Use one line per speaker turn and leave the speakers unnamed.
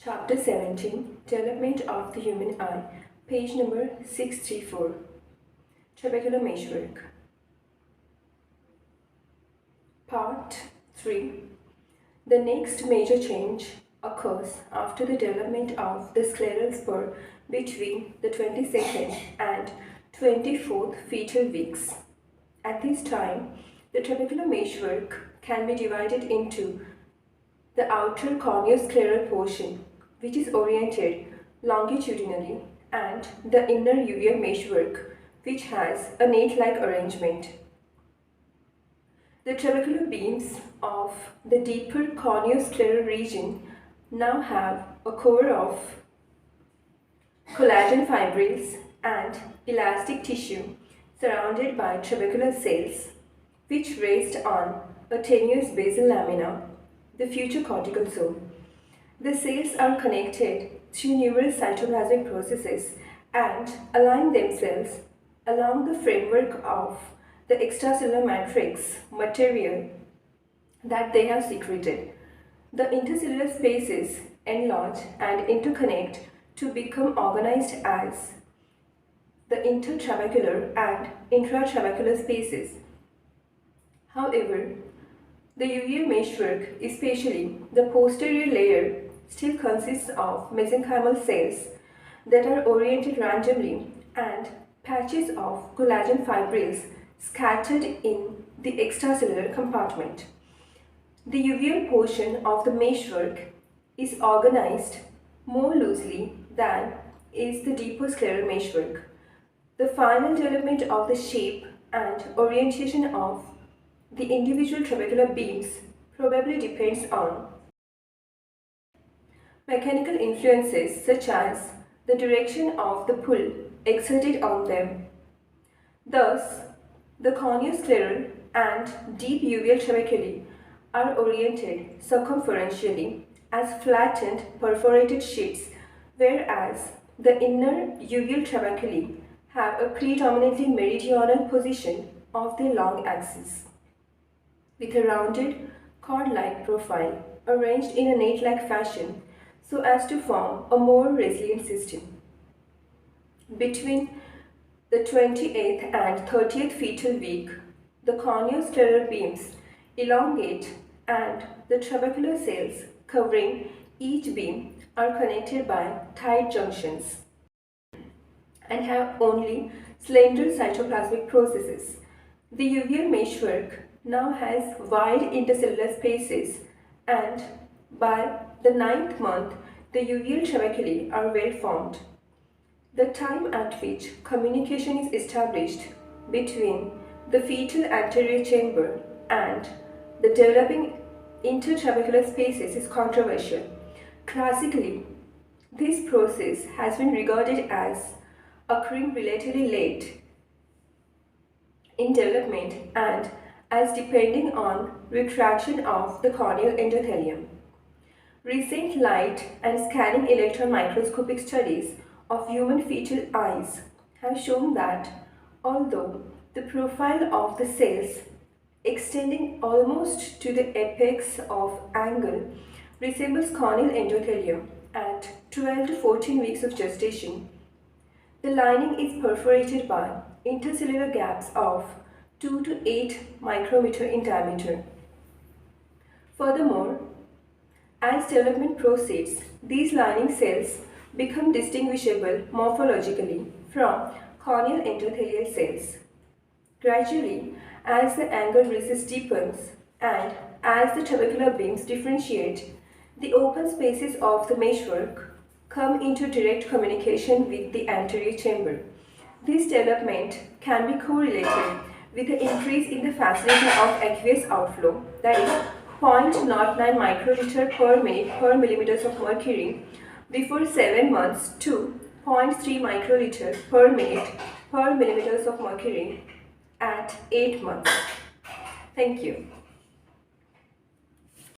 Chapter 17, Development of the Human Eye, page number 634, Trabecular Meshwork. Part 3. The next major change occurs after the development of the scleral spur between the 22nd and 24th fetal weeks. At this time, the trabecular meshwork can be divided into the outer corneoscleral portion, which is oriented longitudinally, and the inner uveal meshwork, which has a net-like arrangement. The trabecular beams of the deeper corneoscleral region now have a core of collagen fibrils and elastic tissue surrounded by trabecular cells, which rest on a tenuous basal lamina, the future cortical zone. The cells are connected through numerous cytoplasmic processes and align themselves along the framework of the extracellular matrix material that they have secreted. The intercellular spaces enlarge and interconnect to become organized as the intertrabecular and intratrabecular spaces. However, the uveal meshwork, especially the posterior layer, still consists of mesenchymal cells that are oriented randomly and patches of collagen fibrils scattered in the extracellular compartment. The uveal portion of the meshwork is organized more loosely than is the deeper scleral meshwork. The final development of the shape and orientation of the individual trabecular beams probably depends on mechanical influences such as the direction of the pull exerted on them. Thus, the corneoscleral and deep uveal trabeculae are oriented circumferentially as flattened perforated sheets, whereas the inner uveal trabeculae have a predominantly meridional position of their long axis, with a rounded cord-like profile arranged in a net-like fashion so as to form a more resilient system. Between the 28th and 30th fetal week, the corneoscleral beams elongate and the trabecular cells covering each beam are connected by tight junctions and have only slender cytoplasmic processes. The uveal meshwork now has wide intercellular spaces, and by the 9th month, the uveal trabeculae are well formed. The time at which communication is established between the fetal anterior chamber and the developing intertrabecular spaces is controversial. Classically, this process has been regarded as occurring relatively late in development and as depending on retraction of the corneal endothelium. Recent light and scanning electron microscopic studies of human fetal eyes have shown that although the profile of the cells extending almost to the apex of angle resembles corneal endothelium at 12 to 14 weeks of gestation, the lining is perforated by intercellular gaps of 2 to 8 micrometer in diameter. Furthermore, as development proceeds, these lining cells become distinguishable morphologically from corneal endothelial cells. Gradually, as the angle recess deepens and as the trabecular beams differentiate, the open spaces of the meshwork come into direct communication with the anterior chamber. This development can be correlated with the increase in the facility of aqueous outflow, that is 0.09 microliter per minute per millimeters of mercury before 7 months to 0.3 microliter per minute per millimeters of mercury at 8 months. Thank you.